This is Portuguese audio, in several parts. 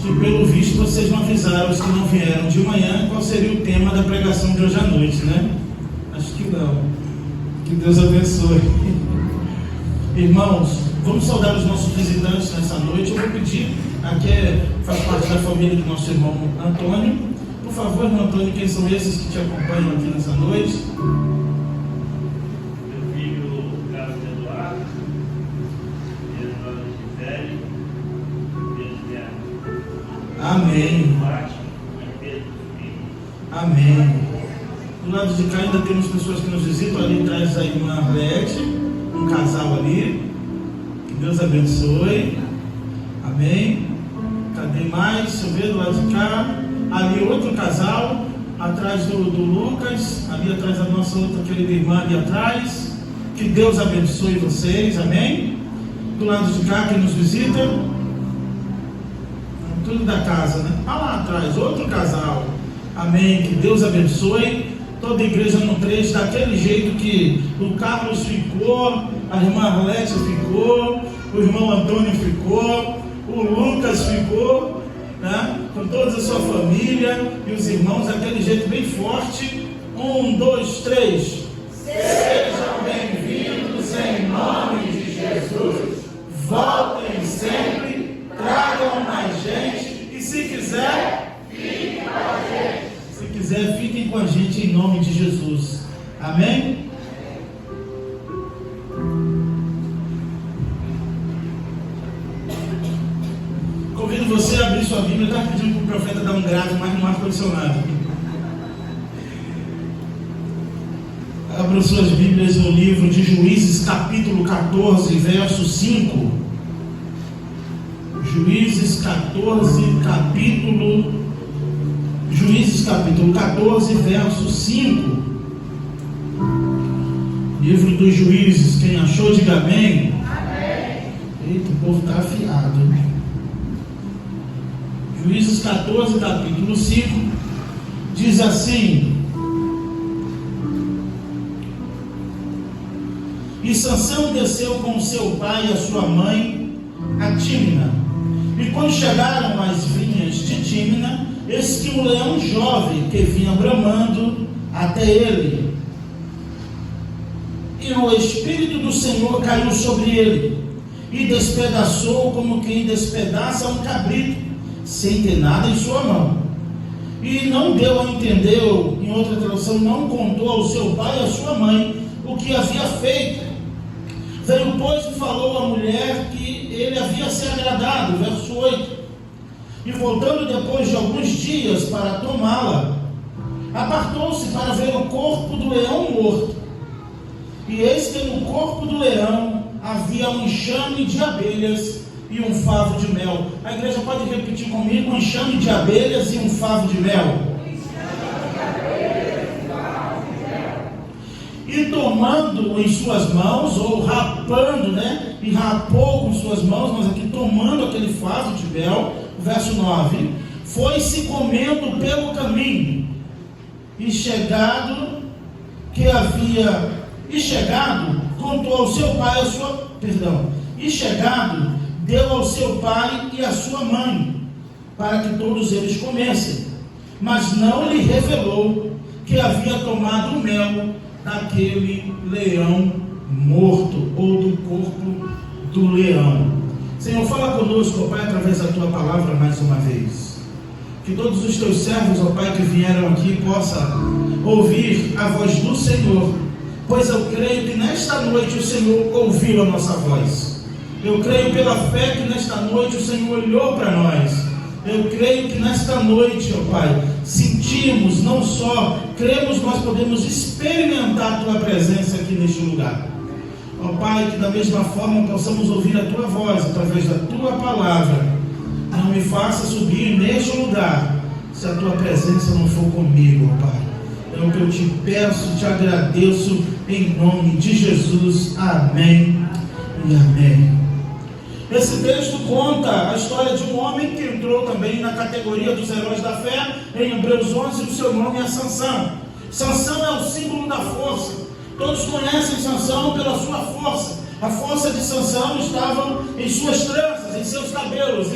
que pelo visto vocês não avisaram os que não vieram de manhã qual seria o tema da pregação de hoje à noite, né? Acho que não. Que Deus abençoe. Irmãos, vamos saudar os nossos visitantes nessa noite. Eu vou pedir, aqui faz parte da família do nosso irmão Antônio. Por favor, irmão Antônio, quem são esses que te acompanham aqui nessa noite? Meu filho Carlos Eduardo, minha irmã Gisele, amém. Amém. Do lado de cá ainda temos pessoas que nos visitam. Ali atrás a irmã Arlete, um casal ali. Que Deus abençoe. Amém. Cadê mais? Deixa eu ver do lado de cá. Ali outro casal, atrás do Lucas. Ali atrás a nossa outra querida irmã ali atrás. Que Deus abençoe vocês. Amém. Do lado de cá quem nos visita, tudo da casa, né? Lá atrás, outro casal. Amém. Que Deus abençoe. Toda a igreja no 3, daquele jeito que o Carlos ficou, a irmã Arlete ficou, o irmão Antônio ficou, o Lucas ficou, né? Com toda a sua família e os irmãos, daquele jeito bem forte. 1, 2, 3. Sejam bem-vindos em nome de Jesus. Voltem sempre. Tragam mais gente e se quiser, fiquem com a gente. Se quiser, fiquem com a gente em nome de Jesus. Amém? Convido você a abrir sua Bíblia. Eu estava pedindo para o profeta dar um grado, mas no ar-condicionado. Abra suas Bíblias no livro de Juízes, capítulo 14, verso 5. Juízes capítulo 14, verso 5. Livro dos Juízes, quem achou, diga amém. Amém. Eita, o povo está afiado. Juízes 14, capítulo 5, diz assim: E Sansão desceu com seu pai e a sua mãe a Tímina. E quando chegaram às vinhas de Tímina, eis que um leão jovem que vinha bramando até ele. E o Espírito do Senhor caiu sobre ele, e despedaçou como quem despedaça um cabrito, sem ter nada em sua mão. E não deu a entender, ou, em outra tradução, não contou ao seu pai e à sua mãe o que havia feito. Veio, pois, e falou à mulher que ele havia se agradado, verso 8. E voltando depois de alguns dias para tomá-la, apartou-se para ver o corpo do leão morto. E eis que no corpo do leão havia um enxame de abelhas e um favo de mel. A igreja pode repetir comigo: um enxame de abelhas e um favo de mel. E tomando em suas mãos, ou rapando, né? E rapou com suas mãos, mas aqui tomando aquele favo de mel, verso 9, foi-se comendo pelo caminho, e chegado, contou ao seu pai a sua, e chegado, deu ao seu pai e à sua mãe, para que todos eles comessem, mas não lhe revelou que havia tomado o mel daquele leão morto, ou do corpo do leão. Senhor, fala conosco, ó Pai, através da Tua palavra mais uma vez. Que todos os Teus servos, ó Pai, que vieram aqui, possam ouvir a voz do Senhor, pois eu creio que nesta noite o Senhor ouviu a nossa voz. Eu creio pela fé que nesta noite o Senhor olhou para nós. Eu creio que nesta noite, ó Pai, sentimos, não só cremos, nós podemos experimentar a Tua presença aqui neste lugar. Ó Pai, que da mesma forma possamos ouvir a Tua voz através da Tua palavra. Não me faça subir neste lugar se a Tua presença não for comigo, ó Pai. É o que eu te peço, te agradeço em nome de Jesus. Amém e amém. Esse texto conta a história de um homem que entrou também na categoria dos heróis da fé. Em Hebreus 11, o seu nome é Sansão. Sansão é o símbolo da força. Todos conhecem Sansão pela sua força. A força de Sansão estava em suas tranças, em seus cabelos.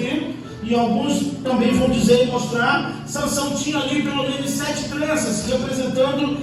E e alguns também vão dizer e mostrar, Sansão tinha ali pelo menos 7 tranças, representando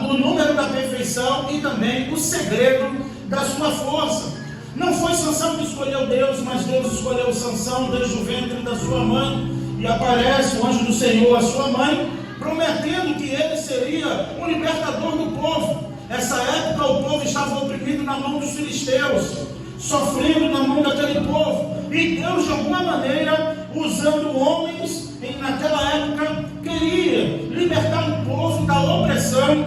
o número da perfeição e também o segredo da sua força. Não foi Sansão que escolheu Deus, mas Deus escolheu Sansão desde o ventre da sua mãe, e aparece o anjo do Senhor, a sua mãe, prometendo que ele seria o libertador do povo. Essa época o povo estava oprimido na mão dos filisteus, sofrendo na mão daquele povo, e Deus de alguma maneira, usando homens, naquela época, queria libertar o povo da opressão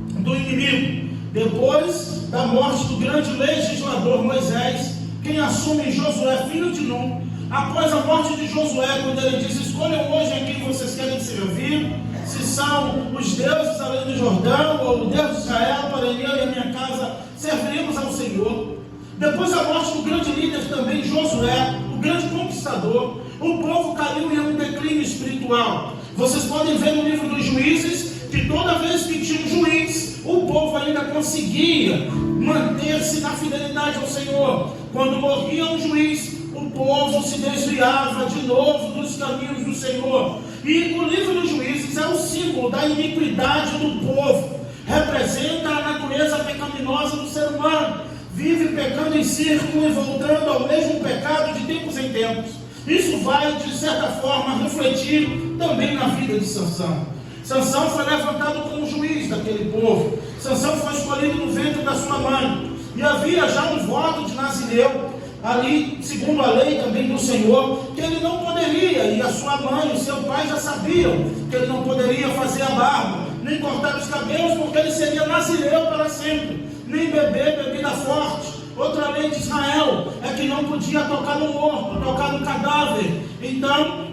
do inimigo. Depois da morte do grande legislador Moisés, quem assume Josué, filho de Nun, após a morte de Josué, quando ele diz: escolham hoje a quem vocês querem servir, se são os deuses além do Jordão, ou o Deus de Israel, para eu e a minha casa serviremos ao Senhor. Depois da morte do grande líder também, Josué, o grande conquistador, o povo caiu em um declínio espiritual. Vocês podem ver no livro dos Juízes, que toda vez que tinha um juiz, o povo ainda conseguia manter-se na fidelidade ao Senhor. Quando morria um juiz, o povo se desviava de novo dos caminhos do Senhor. E o livro dos Juízes é o símbolo da iniquidade do povo, representa a natureza pecaminosa do ser humano, vive pecando em círculo e voltando ao mesmo pecado de tempos em tempos. Isso vai, de certa forma, refletir também na vida de Sansão. Sansão foi levantado como juiz daquele povo. Sansão foi escolhido no ventre da sua mãe, e havia já um voto de Nazireu ali, segundo a lei também do Senhor, que ele não poderia, e a sua mãe e o seu pai já sabiam que ele não poderia fazer a barba, nem cortar os cabelos, porque ele seria nazireu para sempre, nem beber bebida forte. Outra lei de Israel é que não podia tocar no morto, tocar no cadáver. Então,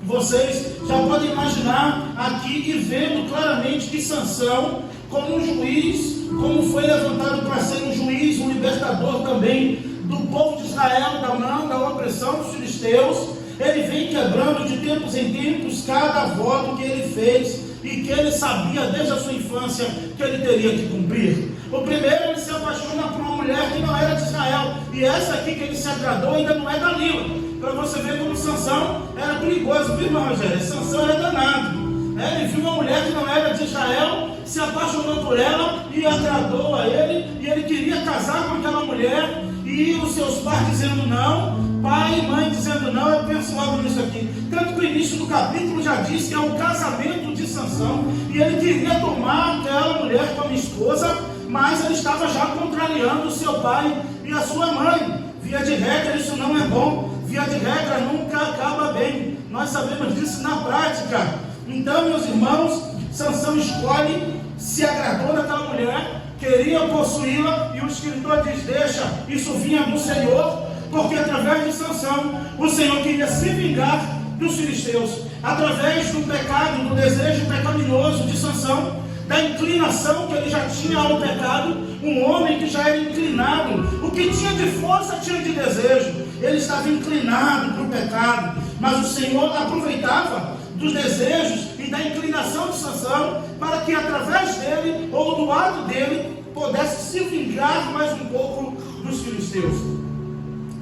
vocês já podem imaginar aqui e vendo claramente que Sansão, como um juiz, como foi levantado para ser um juiz, um libertador também do povo de Israel, da mão, da opressão dos filisteus, ele vem quebrando de tempos em tempos cada voto que ele fez e que ele sabia desde a sua infância que ele teria que cumprir. O primeiro, ele se apaixona por uma mulher que não era de Israel, e essa aqui que ele se agradou ainda não é Dalila, para você ver como Sansão era perigoso, viu, irmão Rogério? Sansão era danado. Ele viu uma mulher que não era de Israel, se apaixonou por ela e agradou a ele, e ele queria casar com aquela mulher, e os seus pais dizendo não, pai e mãe dizendo não. Eu penso logo nisso aqui, tanto que o início do capítulo já diz que é o casamento de Sansão, e ele queria tomar aquela mulher como esposa, mas ele estava já contrariando o seu pai e a sua mãe. Via de regra isso não é bom, via de regra nunca acaba bem, nós sabemos disso na prática. Então, meus irmãos, Sansão escolhe, se agradou daquela mulher, queria possuí-la, e o escritor diz: deixa, isso vinha do Senhor, porque através de Sansão, o Senhor queria se vingar dos filisteus, através do pecado, do desejo pecaminoso de Sansão, da inclinação que ele já tinha ao pecado. Um homem que já era inclinado, o que tinha de força tinha de desejo, ele estava inclinado para o pecado, mas o Senhor aproveitava dos desejos e da inclinação de Sansão, para que através dele, ou do lado dele, pudesse se vingar mais um pouco dos filisteus.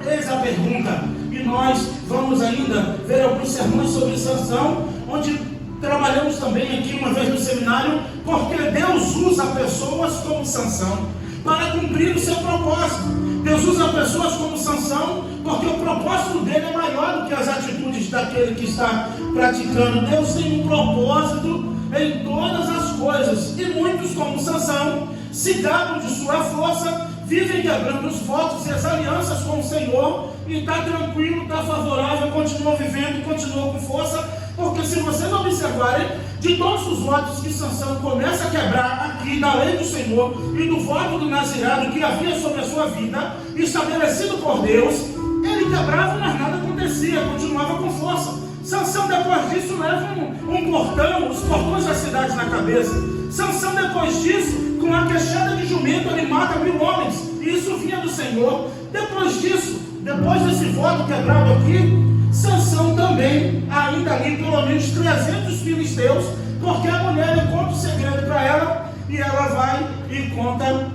Eis a pergunta, e nós vamos ainda ver alguns sermões sobre Sansão, onde trabalhamos também aqui uma vez no seminário, porque Deus usa pessoas como Sansão para cumprir o seu propósito. Deus usa pessoas como Sansão porque o propósito dele é maior do que as atitudes daquele que está praticando. Deus tem um propósito em todas as coisas, e muitos como Sansão se gabam de sua força, vivem quebrando os votos e as alianças com o Senhor, e está tranquilo, está favorável, continua vivendo, continua com força. Porque se vocês observarem, de todos os votos que Sansão começa a quebrar aqui da lei do Senhor e do voto do nazirado que havia sobre a sua vida, estabelecido por Deus, ele quebrava, mas nada acontecia, continuava com força. Sansão depois disso leva um portão, os portões da cidade na cabeça. Sansão depois disso, com a queixada de jumento, ele mata 1000 homens, e isso vinha do Senhor. Depois disso, depois desse voto quebrado aqui, Sansão também, ainda ali pelo menos 300 filisteus, porque a mulher conta o segredo para ela, e ela vai e conta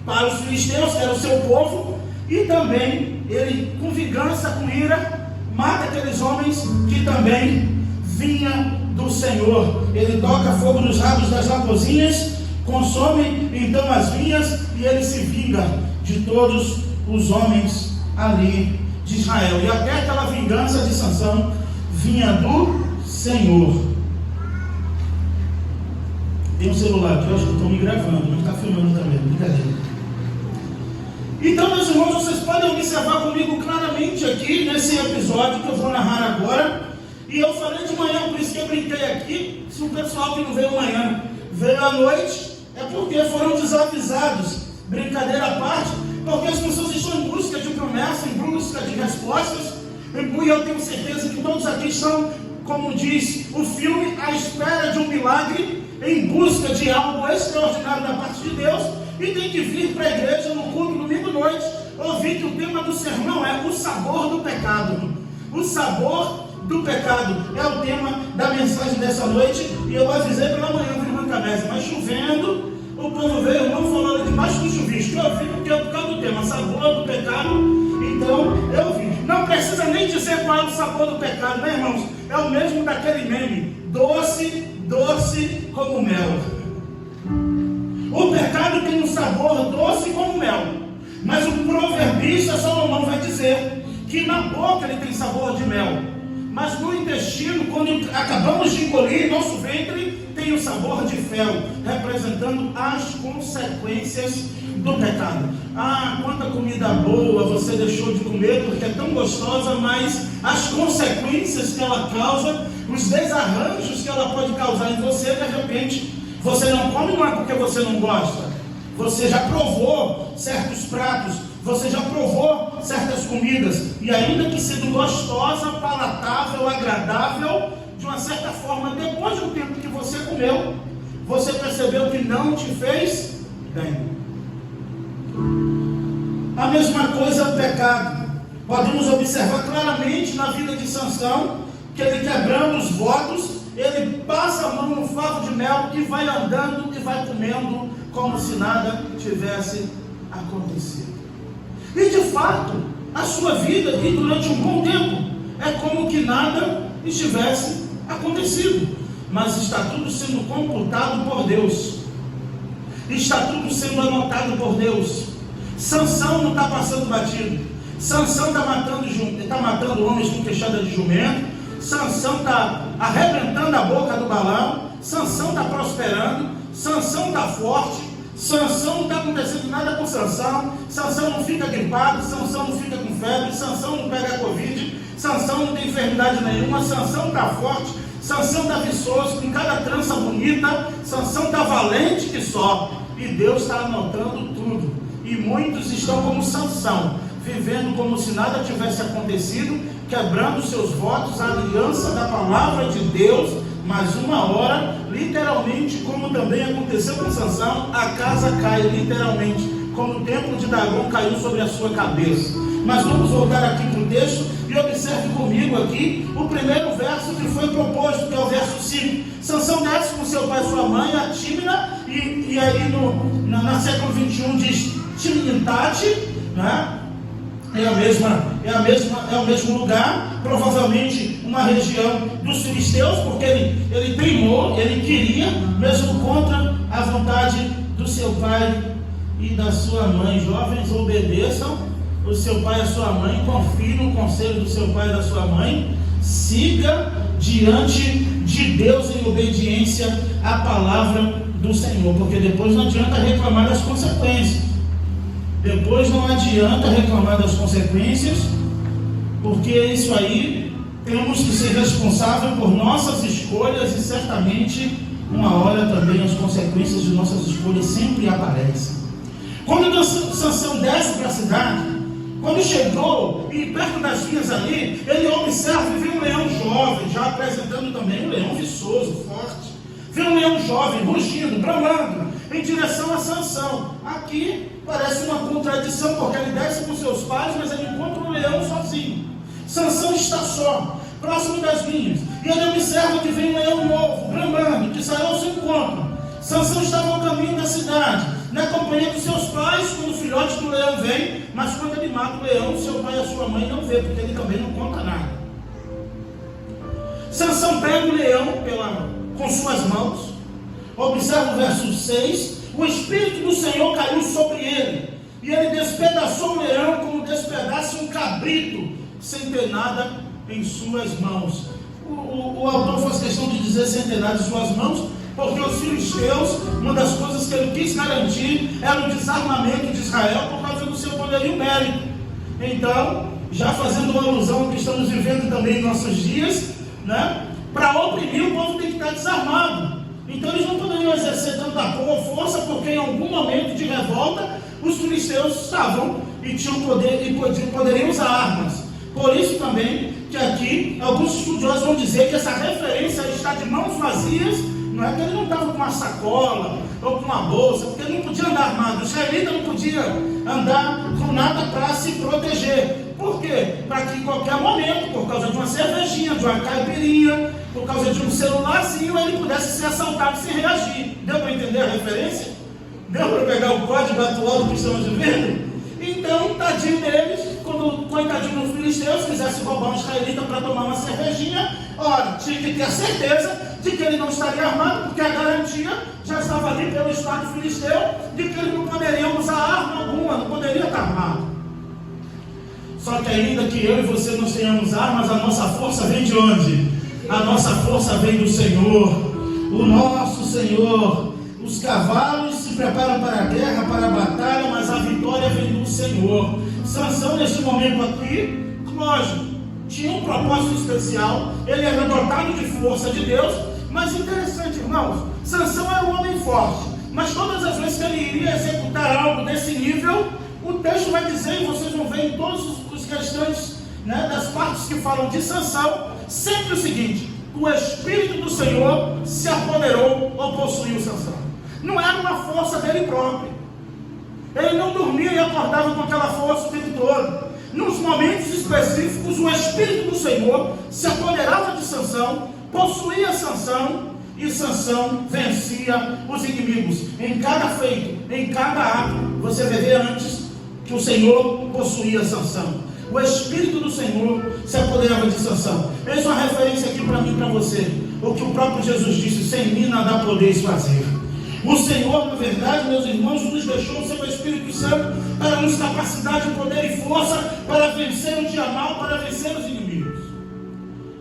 para os filisteus, que era o seu povo, e também ele, com vingança, com ira, mata aqueles homens que também vinha do Senhor. Ele toca fogo nos rabos das raposinhas, consome então as vinhas, e ele se vinga de todos os homens ali de Israel. E até aquela vingança de Sansão vinha do Senhor. Tem um celular aqui, eu acho que estão me gravando, mas está filmando também, brincadeira. Então, meus irmãos, vocês podem observar comigo claramente aqui, nesse episódio que eu vou narrar agora. E eu falei de manhã, por isso que eu brinquei aqui. Se o pessoal que não veio amanhã veio à noite, é porque foram desavisados. Brincadeira à parte, porque as pessoas estão em busca de promessa, em busca de respostas. E eu tenho certeza que todos aqui estão, como diz o filme, à espera de um milagre, em busca de algo extraordinário da parte de Deus. E tem que vir para a igreja no culto domingo à noite, ouvir que o tema do sermão é o sabor do pecado. O sabor do pecado é o tema da mensagem dessa noite. E eu avisei pela manhã, virando cabeça, mas chovendo, o povo veio, o irmão falou debaixo do chuvisco. Eu vi porque é por causa do tema, sabor do pecado. Então eu vi. Não precisa nem dizer qual é o sabor do pecado, né, irmãos? É o mesmo daquele meme: doce, doce como mel. O pecado tem um sabor doce como mel. Mas o proverbista Salomão vai dizer que na boca ele tem sabor de mel, mas no intestino, quando acabamos de engolir, nosso ventre tem o sabor de fel, representando as consequências do pecado. Ah, quanta comida boa você deixou de comer porque é tão gostosa, mas as consequências que ela causa, os desarranjos que ela pode causar em você, de repente você não come, não é porque você não gosta. Você já provou certos pratos, você já provou certas comidas, e ainda que sendo gostosa, palatável, agradável, de uma certa forma, depois de um tempo que você comeu, você percebeu que não te fez bem. A mesma coisa é o pecado. Podemos observar claramente na vida de Sansão, que ele, quebrando os votos, ele passa a mão no favo de mel e vai andando e vai comendo como se nada tivesse acontecido. E de fato, a sua vida aqui durante um bom tempo é como que nada estivesse acontecido. Mas está tudo sendo computado por Deus. Está tudo sendo anotado por Deus. Sansão não está passando batido. Sansão está matando homens com queixada de jumento. Sansão está arrebentando a boca do balão. Sansão está prosperando. Sansão está forte. Sansão não está acontecendo nada com Sansão. Sansão não fica gripado. Sansão não fica com febre. Sansão não pega Covid. Sansão não tem enfermidade nenhuma. Sansão está forte. Sansão está viçoso, com cada trança bonita. Sansão está valente que só. E Deus está anotando tudo. E muitos estão como Sansão, vivendo como se nada tivesse acontecido, quebrando seus votos, a aliança da palavra de Deus. Mas uma hora, literalmente, como também aconteceu com Sansão, a casa cai literalmente, como o templo de Dagon caiu sobre a sua cabeça. Mas vamos voltar aqui para o texto e observe comigo aqui o primeiro verso que foi proposto, que é o verso 5. Sansão desce com seu pai e sua mãe, a Tímina, e aí na século 21 diz Timnitate, né? É o mesmo lugar, provavelmente uma região dos filisteus, porque ele teimou, ele queria, mesmo contra a vontade do seu pai e da sua mãe. Jovens, obedeçam o seu pai e a sua mãe, confie no conselho do seu pai e da sua mãe, siga diante de Deus em obediência à palavra do Senhor, porque depois não adianta reclamar das consequências. Depois não adianta reclamar das consequências, porque isso aí temos que ser responsáveis por nossas escolhas, e certamente uma hora também as consequências de nossas escolhas sempre aparecem. Quando Sansão desce para a cidade, quando chegou e perto das vinhas ali, ele observa e vê um leão jovem, já apresentando também um leão viçoso, forte. Vê um leão jovem, rugindo, bramando, em direção a Sansão. Aqui parece uma contradição, porque ele desce com seus pais, mas ele encontra um leão sozinho. Sansão está só, próximo das vinhas, e ele observa que vem um leão novo, bramando, que saiu ao seu encontro. Sansão estava ao caminho da cidade, na companhia dos seus pais, quando o filhote do leão vem, mas quando ele mata o leão, seu pai e a sua mãe não vê, porque ele também não conta nada. Sansão pega o leão com suas mãos. Observa o verso 6. O Espírito do Senhor caiu sobre ele, e ele despedaçou o leão como despedaça um cabrito, sem ter nada em suas mãos. O autor faz questão de dizer sem ter nada em suas mãos, porque os filisteus, uma das coisas que ele quis garantir era o desarmamento de Israel por causa do seu poderio bélico. Então, já fazendo uma alusão ao que estamos vivendo também em nossos dias, né? Para oprimir, o povo tem que estar desarmado. Então eles não poderiam exercer tanta força, porque em algum momento de revolta os filisteus estavam e tinham poder e poderiam usar armas. Por isso também que aqui alguns estudiosos vão dizer que essa referência a estar de mãos vazias, não é que ele não estava com uma sacola ou com uma bolsa, porque ele não podia andar armado. O israelita não podia andar com nada para se proteger. Por quê? Para que em qualquer momento, por causa de uma cervejinha, de uma caipirinha, por causa de um celularzinho, ele pudesse ser assaltado sem reagir. Deu para entender a referência? Deu para pegar o código atual do que estamos vivendo? Então, tadinho deles, quando o coitadinho dos filisteus quisesse roubar um israelita para tomar uma cervejinha, ora, tinha que ter a certeza de que ele não estaria armado, porque a garantia já estava ali pelo Estado filisteu, de que eles não poderiam usar arma alguma, não poderia estar armado. Só que ainda que eu e você não tenhamos armas, a nossa força vem de onde? A nossa força vem do Senhor, o nosso Senhor. Os cavalos se preparam para a guerra, para a batalha, mas a vitória vem do Senhor. Sansão, neste momento aqui, lógico, tinha um propósito especial, ele era dotado de força de Deus, mas interessante, irmãos, Sansão era um homem forte, mas todas as vezes que ele iria executar algo desse nível, o texto vai dizer, e vocês vão ver em todos os questões, né, das partes que falam de Sansão, sempre o seguinte: o Espírito do Senhor se apoderou ou possuiu Sansão. Não era uma força dele próprio. Ele não dormia e acordava com aquela força o tempo todo. Nos momentos específicos, o Espírito do Senhor se apoderava de Sansão, possuía Sansão, e Sansão vencia os inimigos. Em cada feito, em cada ato, você vai ver antes que o Senhor possuía Sansão. O Espírito do Senhor se apoderava de Sansão. Eis uma referência aqui para mim e para você. O que o próprio Jesus disse: sem mim nada podeis fazer. O Senhor, na verdade, meus irmãos, nos deixou o seu Espírito Santo para nos capacidade, poder e força para vencer o dia mal, para vencer os inimigos.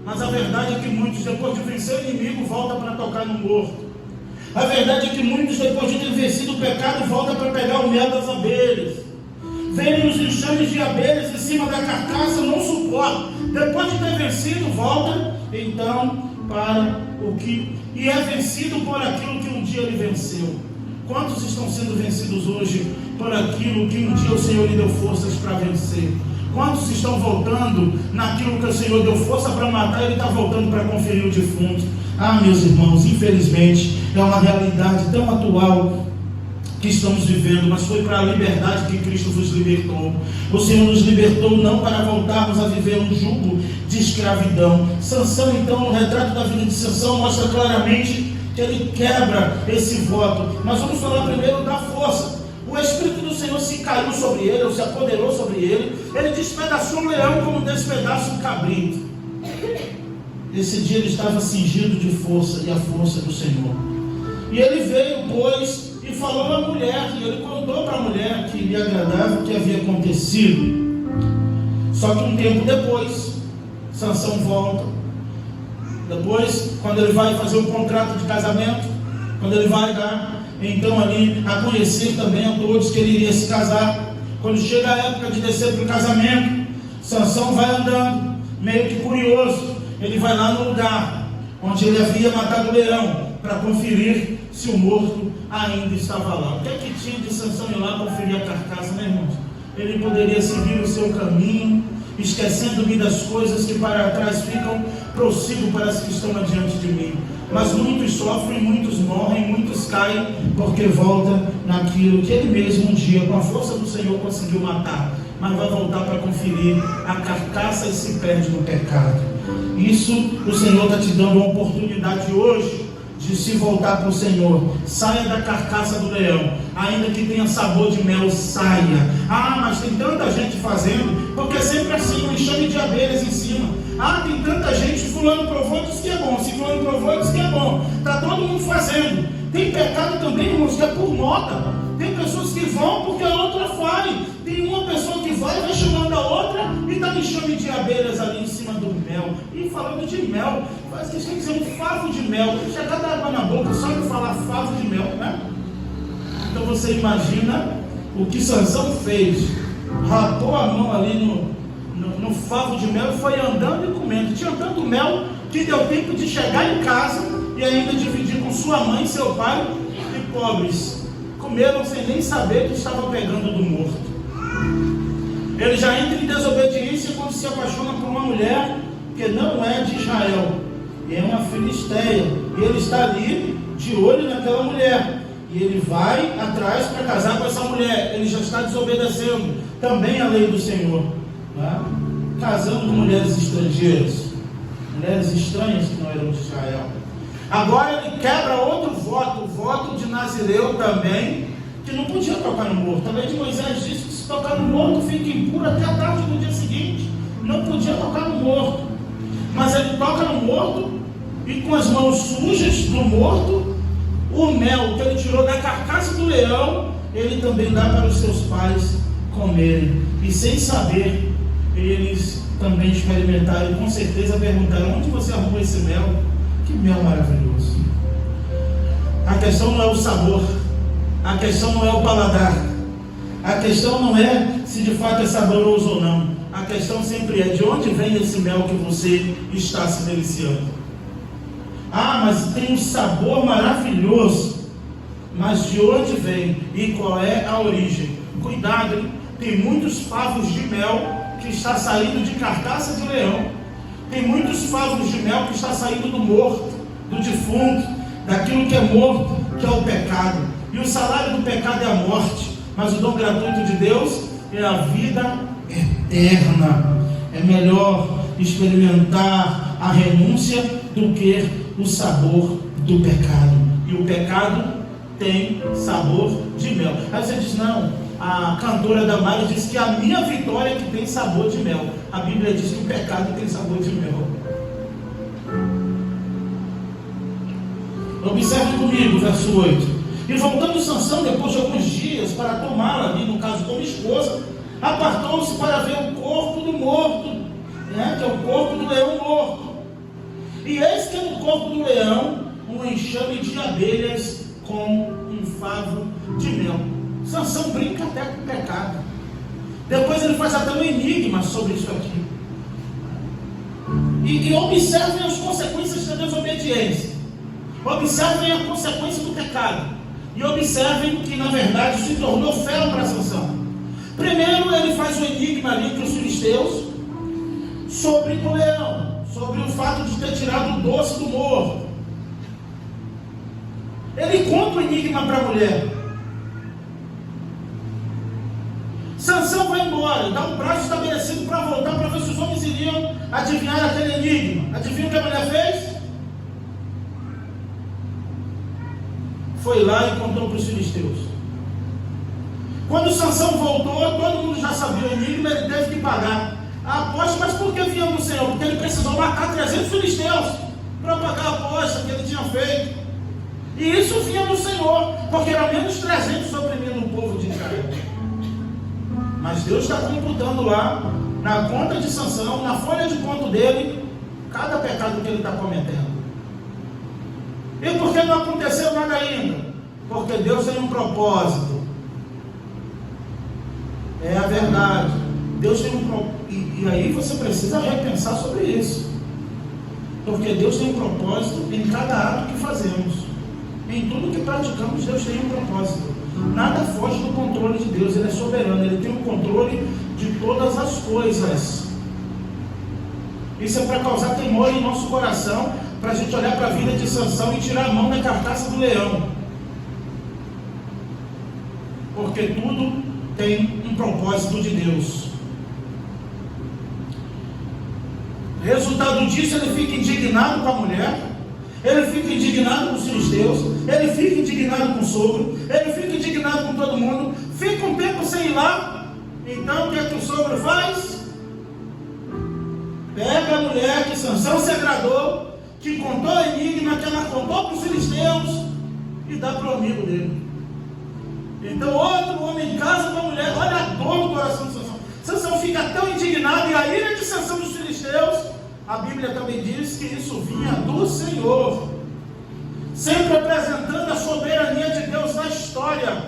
Mas a verdade é que muitos, depois de vencer o inimigo, voltam para tocar no morto. A verdade é que muitos, depois de ter vencido o pecado, voltam para pegar o mel das abelhas. Vêm os enxames de abelhas em cima da carcaça, não suportam. Depois de ter vencido, volta então para o que... E é vencido por aquilo que um dia ele venceu. Quantos estão sendo vencidos hoje por aquilo que um dia o Senhor lhe deu forças para vencer? Quantos estão voltando naquilo que o Senhor deu força para matar, ele está voltando para conferir o defunto? Ah, meus irmãos, infelizmente é uma realidade tão atual que estamos vivendo, mas foi para a liberdade que Cristo vos libertou. O Senhor nos libertou não para voltarmos a viver um jugo de escravidão. Sansão, então, o retrato da vida de Sansão mostra claramente que ele quebra esse voto. Mas vamos falar primeiro da força. O Espírito do Senhor se caiu sobre ele, ou se apoderou sobre ele. Ele despedaçou um leão como despedaça um cabrito. Esse dia ele estava cingido de força, e a força do Senhor. E ele veio, pois, e falou à mulher, e ele contou para a mulher que lhe agradava o que havia acontecido. Só que um tempo depois, Sansão volta. Depois, quando ele vai fazer o contrato de casamento, quando ele vai dar, então ali, a conhecer também a todos que ele iria se casar. Quando chega a época de descer para o casamento, Sansão vai andando, meio que curioso. Ele vai lá no lugar onde ele havia matado o leão, para conferir se o morto ainda estava lá. O que é que tinha de Sansão ir lá conferir a carcaça, né, irmãos? Ele poderia seguir o seu caminho, esquecendo-me das coisas que para trás ficam, prossigo para as que estão adiante de mim. Mas muitos sofrem, muitos morrem, muitos caem, porque volta naquilo que ele mesmo um dia, com a força do Senhor, conseguiu matar, mas vai voltar para conferir a carcaça e se perde no pecado. Isso o Senhor está te dando uma oportunidade hoje de se voltar para o Senhor. Saia da carcaça do leão, ainda que tenha sabor de mel, saia. Ah, mas tem tanta gente fazendo. Porque sempre assim, um enxame de abelhas em cima. Ah, tem tanta gente, fulano provou, diz que é bom. Se fulano provou, diz que é bom. Está todo mundo fazendo. Tem pecado também, irmãos, que é por moda. Tem pessoas que vão porque a outra faz. Tem uma pessoa que vai chamando a outra e está no enxame de abelhas ali em cima do mel. E falando de mel, faz que tem que ser um favo de mel. Já cada água na boca, só de falar favo de mel, né? Então você imagina o que Sansão fez. Rapou a mão ali no favo de mel e foi andando e comendo. Tinha tanto mel que deu tempo de chegar em casa e ainda dividir com sua mãe e seu pai. E pobres comeram sem nem saber que estava pegando do morto. Ele já entra em desobediência quando se apaixona por uma mulher que não é de Israel, é uma filisteia, e ele está ali de olho naquela mulher, e ele vai atrás para casar com essa mulher. Ele já está desobedecendo também a lei do Senhor, né? Casando com mulheres estrangeiras, mulheres estranhas que não eram de Israel. Agora ele quebra outro voto, o voto de Nazireu também, que não podia tocar no morto. A lei de Moisés diz que se tocar no morto fica impuro até a tarde do dia seguinte. Não podia tocar no morto. Mas ele toca no morto e com as mãos sujas do morto, o mel que ele tirou da carcaça do leão, ele também dá para os seus pais comerem. E sem saber, eles também experimentaram e com certeza perguntaram: onde você arrumou esse mel? Que mel maravilhoso. A questão não é o sabor, a questão não é o paladar, a questão não é se de fato é saboroso ou não. A questão sempre é: de onde vem esse mel que você está se deliciando? Ah, mas tem um sabor maravilhoso, mas de onde vem e qual é a origem? Cuidado, hein? Tem muitos favos de mel que está saindo de carcaça de leão. Tem muitos favos de mel que está saindo do morto, do defunto, daquilo que é morto, que é o pecado. E o salário do pecado é a morte, mas o dom gratuito de Deus é a vida eterna. É melhor experimentar a renúncia do que o sabor do pecado. E o pecado tem sabor de mel. Aí você diz: não, a cantora Damares diz que a minha vitória é que tem sabor de mel. A Bíblia diz que o pecado tem sabor de mel. Observe comigo, verso 8. E voltando Sansão, depois de alguns dias, para tomá-la ali, no caso como esposa, apartou-se para ver o corpo do morto, né, que é o corpo do leão morto. E eis que no corpo do leão um enxame de abelhas com um favo de mel. Sansão brinca até com o pecado. Depois ele faz até um enigma sobre isso aqui. E observem as consequências da desobediência. Observem a consequência do pecado. E observem que na verdade se tornou fel para Sansão. Primeiro ele faz um enigma ali para os filisteus sobre o leão, sobre o fato de ter tirado o doce do morto. Ele conta o enigma para a mulher. Sansão vai embora, dá um prazo estabelecido para voltar, para ver se os homens iriam adivinhar aquele enigma. Adivinha o que a mulher fez? Foi lá e contou para os filisteus. Quando Sansão voltou, todo mundo já sabia o enigma, ele teve que pagar a aposta. Mas por que vinha do Senhor? Porque ele precisou matar 300 filisteus para pagar a aposta que ele tinha feito. E isso vinha do Senhor, porque era menos 300 oprimindo o povo de Israel. Mas Deus está computando lá, na conta de Sansão, na folha de conto dele, cada pecado que ele está cometendo. E por que não aconteceu nada ainda? Porque Deus tem um propósito. É a verdade. Deus tem um propósito. E aí você precisa repensar sobre isso. Porque Deus tem um propósito em cada ato que fazemos. Em tudo que praticamos, Deus tem um propósito. Nada foge do controle de Deus. Ele é soberano, Ele tem o controle de todas as coisas. Isso é para causar temor em nosso coração, para a gente olhar para a vida de Sansão e tirar a mão da carcaça do leão. Porque tudo tem um propósito de Deus. Resultado disso, ele fica indignado com a mulher, ele fica indignado com os filisteus, ele fica indignado com o sogro, ele fica indignado com todo mundo, fica um tempo sem ir lá. Então o que é que o sogro faz? mulher que Sansão se agradou, que contou o enigma, que ela contou para os filisteus e dá para o amigo dele. Então outro homem casa com a mulher, olha a dor no coração de Sansão. Sansão fica tão indignado, e a ira de Sansão dos filisteus, a Bíblia também diz que isso vinha do Senhor, sempre apresentando a soberania de Deus na história.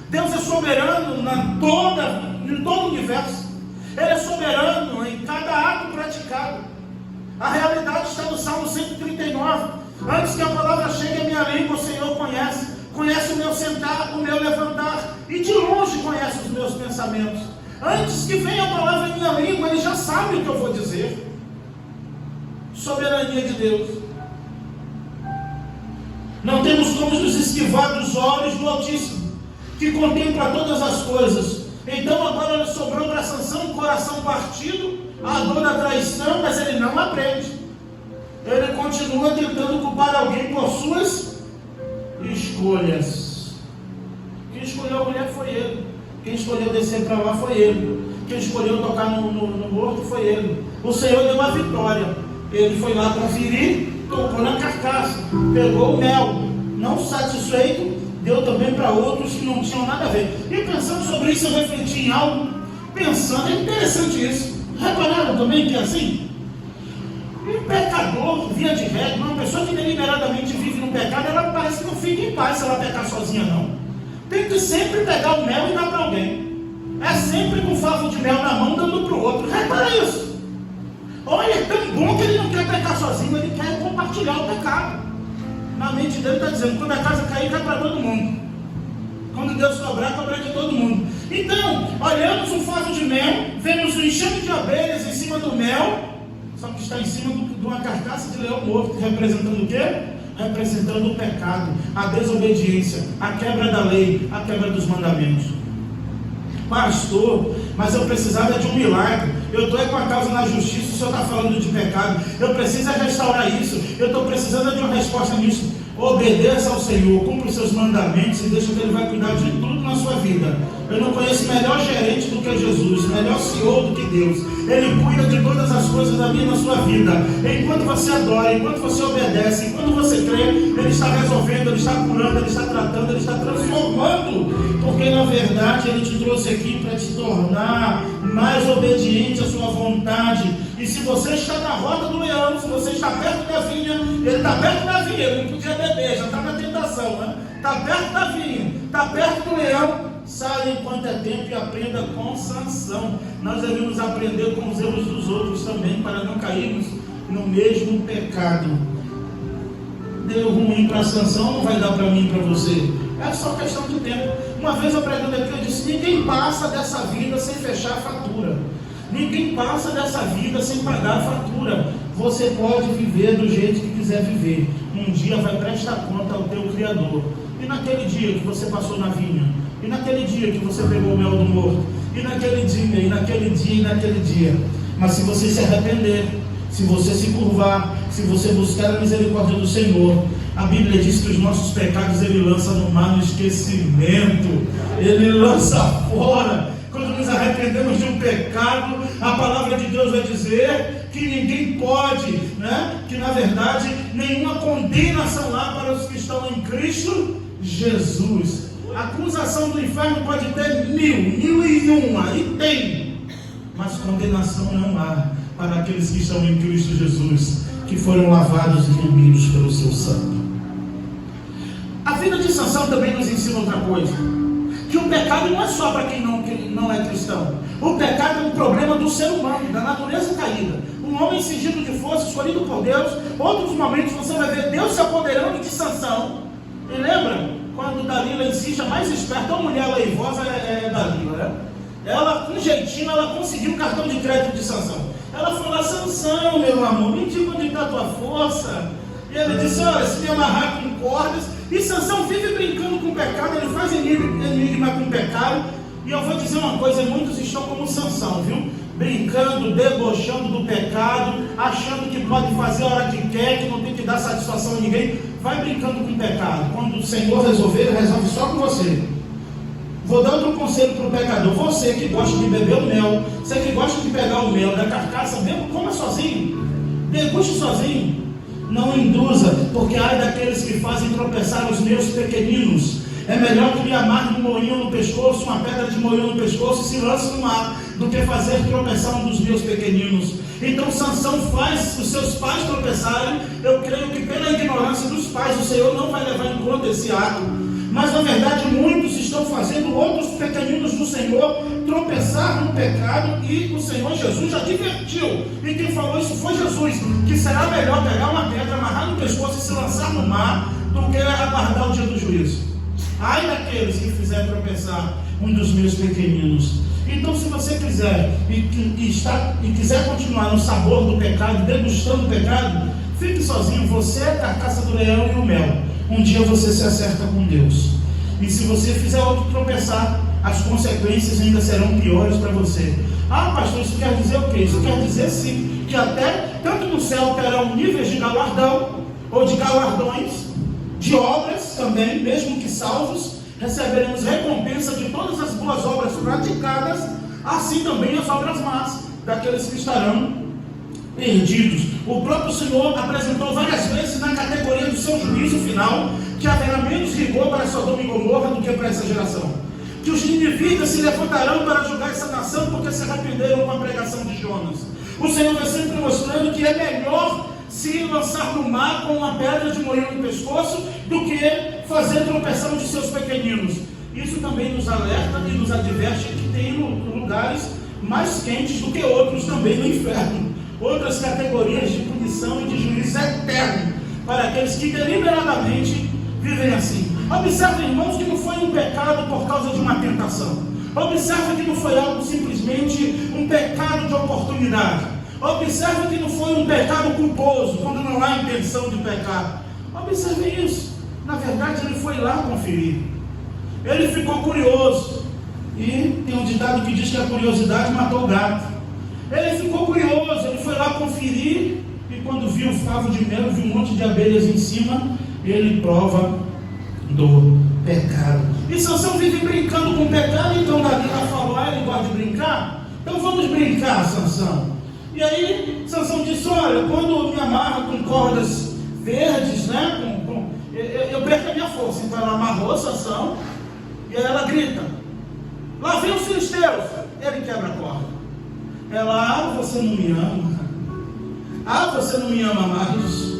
Deus é soberano em todo o universo. Ele é soberano em cada ato praticado. A realidade está no Salmo 139. Antes que a palavra chegue à minha língua, o Senhor conhece o meu sentar, o meu levantar, e de longe conhece os meus pensamentos. Antes que venha a palavra em minha língua, Ele já sabe o que eu vou dizer. Soberania de Deus. Não temos como nos esquivar dos olhos do Altíssimo, que contempla todas as coisas. Então agora sobrou para Sansão um coração partido, a dor da traição, mas ele não aprende. Ele continua tentando culpar alguém por suas escolhas. Quem escolheu a mulher foi ele. Quem escolheu descer para lá foi ele. Quem escolheu tocar no morto foi ele. O Senhor deu a vitória. Ele foi lá conferir, tocou na carcaça, pegou o mel. Não satisfeito, deu também para outros que não tinham nada a ver. E pensando sobre isso, eu refleti em algo. Pensando, é interessante isso. Repararam também que é assim? Um pecador, via de regra, uma pessoa que deliberadamente vive no pecado, ela parece que não fica em paz se ela pecar sozinha, não. Tem que sempre pegar o mel e dar para alguém. É sempre com um favo de mel na mão, dando para o outro. Repara isso. Olha, é tão bom que ele não quer pecar sozinho, ele quer compartilhar o pecado. Na mente dele está dizendo, quando a casa cair, cai para todo mundo. Quando Deus cobrar de todo mundo. Então, olhamos um favo de mel, vemos um enxame de abelhas em cima do mel, só que está em cima de uma carcaça de leão morto, representando o quê? Representando o pecado, a desobediência, a quebra da lei, a quebra dos mandamentos. Pastor, mas eu precisava de um milagre. Eu estou com a causa na justiça, o senhor está falando de pecado. Eu preciso restaurar isso. Eu estou precisando de uma resposta nisso. Obedeça ao Senhor, cumpra os seus mandamentos e deixa que Ele vai cuidar de tudo na sua vida. Eu não conheço melhor gerente do que Jesus, melhor CEO do que Deus. Ele cuida de todas as coisas da minha e na sua vida. Enquanto você adora, enquanto você obedece, enquanto você crê, Ele está resolvendo, Ele está curando, Ele está tratando, Ele está transformando. Porque na verdade Ele te trouxe aqui para te tornar mais obediente à sua vontade. E se você está na rota do leão, se você está perto da vinha, ele está perto da vinha, ele não podia beber, já está na tentação, né? Está perto da vinha, está perto do leão. Saia enquanto é tempo e aprenda com Sansão. Nós devemos aprender com os erros dos outros também, para não cairmos no mesmo pecado. Deu ruim para Sansão, não vai dar para mim e para você. É só questão de tempo. Uma vez eu pregando aqui, eu disse: ninguém passa dessa vida sem fechar a fatura. Ninguém passa dessa vida sem pagar a fatura. Você pode viver do jeito que quiser viver. Um dia vai prestar conta ao teu Criador. E naquele dia que você passou na vinha, e naquele dia que você pegou o mel do morto, e naquele dia, e naquele dia, e naquele dia. Mas se você se arrepender, se você se curvar, se você buscar a misericórdia do Senhor, a Bíblia diz que os nossos pecados Ele lança no mar no esquecimento. Ele lança fora. Quando nos arrependemos de um pecado, a palavra de Deus vai dizer que ninguém pode, né? Que na verdade nenhuma condenação há para os que estão em Cristo Jesus. A acusação do inferno pode ter 1001, aí tem, mas condenação não há para aqueles que estão em Cristo Jesus, que foram lavados e remidos pelo seu sangue. A vida de Sansão também nos ensina outra coisa, que o pecado não é só para quem não é cristão. O pecado é um problema do ser humano, da natureza caída. Um homem cingido de força, escolhido por Deus. Outros momentos você vai ver Deus se apoderando de Sansão. E lembra quando Dalila insiste, a mais esperta, a mulher leivosa é Dalila, né? Ela, com jeitinho, ela conseguiu o cartão de crédito de Sansão. Ela falou: Sansão, meu amor, me diga onde está a tua força. E ele disse: olha, se me amarrar com cordas. E Sansão vive brincando com o pecado, ele faz enigma com o pecado. E eu vou dizer uma coisa: muitos estão como Sansão, viu? Brincando, debochando do pecado, achando que pode fazer a hora que quer, que não tem que dar satisfação a ninguém. Vai brincando com o pecado. Quando o Senhor resolver, Ele resolve só com você. Vou dar outro conselho para o pecador: você que gosta de beber o mel, você que gosta de pegar o mel da carcaça, mesmo coma sozinho. Deguste sozinho. Não induza, porque ai daqueles que fazem tropeçar os meus pequeninos. É melhor que lhe amarre um moinho no pescoço, uma pedra de moinho no pescoço e se lance no mar, do que fazer tropeçar um dos meus pequeninos. Então Sansão faz os seus pais tropeçarem. Eu creio que pela ignorância dos pais o Senhor não vai levar em conta esse ato, mas na verdade muitos estão fazendo outros pequeninos do Senhor tropeçar no pecado, e o Senhor Jesus já advertiu, e quem falou isso foi Jesus, que será melhor pegar uma pedra, amarrar no pescoço e se lançar no mar, do que aguardar o dia do juízo. Ai daqueles que fizerem tropeçar um dos meus pequeninos. Então, se você quiser e quiser continuar no sabor do pecado, degustando o pecado, fique sozinho. Você é a carcaça do leão e o mel. Um dia você se acerta com Deus. E se você fizer outro tropeçar, as consequências ainda serão piores para você. Ah, pastor, isso quer dizer o quê? Isso quer dizer sim, que até tanto no céu terão níveis de galardão, ou de galardões, de obras também, mesmo que salvos, receberemos recompensa de todas as boas obras praticadas, assim também as obras más daqueles que estarão perdidos. O próprio Senhor apresentou várias vezes na categoria do seu juízo final, que haverá menos rigor para Sodoma e Gomorra do que para essa geração, que os ninivitas se levantarão para julgar essa nação porque se arrependeram com a pregação de Jonas. O Senhor vai sempre mostrando que é melhor se lançar no mar com uma pedra de moinho no pescoço do que fazer tropeçar de seus pequeninos. Isso também nos alerta e nos adverte que tem lugares mais quentes do que outros também no inferno, outras categorias de punição e de juízo eterno para aqueles que deliberadamente vivem assim. Observe, irmãos, que não foi um pecado por causa de uma tentação. Observe que não foi algo simplesmente um pecado de oportunidade. Observe que não foi um pecado culposo, quando não há intenção de pecar. Observe isso. Na verdade, ele foi lá conferir. Ele ficou curioso. E tem um ditado que diz que a curiosidade matou o gato. Ele ficou curioso, ele foi lá conferir. E quando viu o favo de mel, viu um monte de abelhas em cima, ele prova do pecado. E Sansão vive brincando com o pecado. Então Dalila falou: ah, ele gosta de brincar? Então vamos brincar, Sansão. E aí Sansão disse: olha, quando me amarra com cordas verdes, né, eu perco a minha força. Então ela amarrou Sansão, e aí ela grita: lá vem os filisteus. Ele quebra a corda. Ela: ah, você não me ama. Ah, você não me ama mais.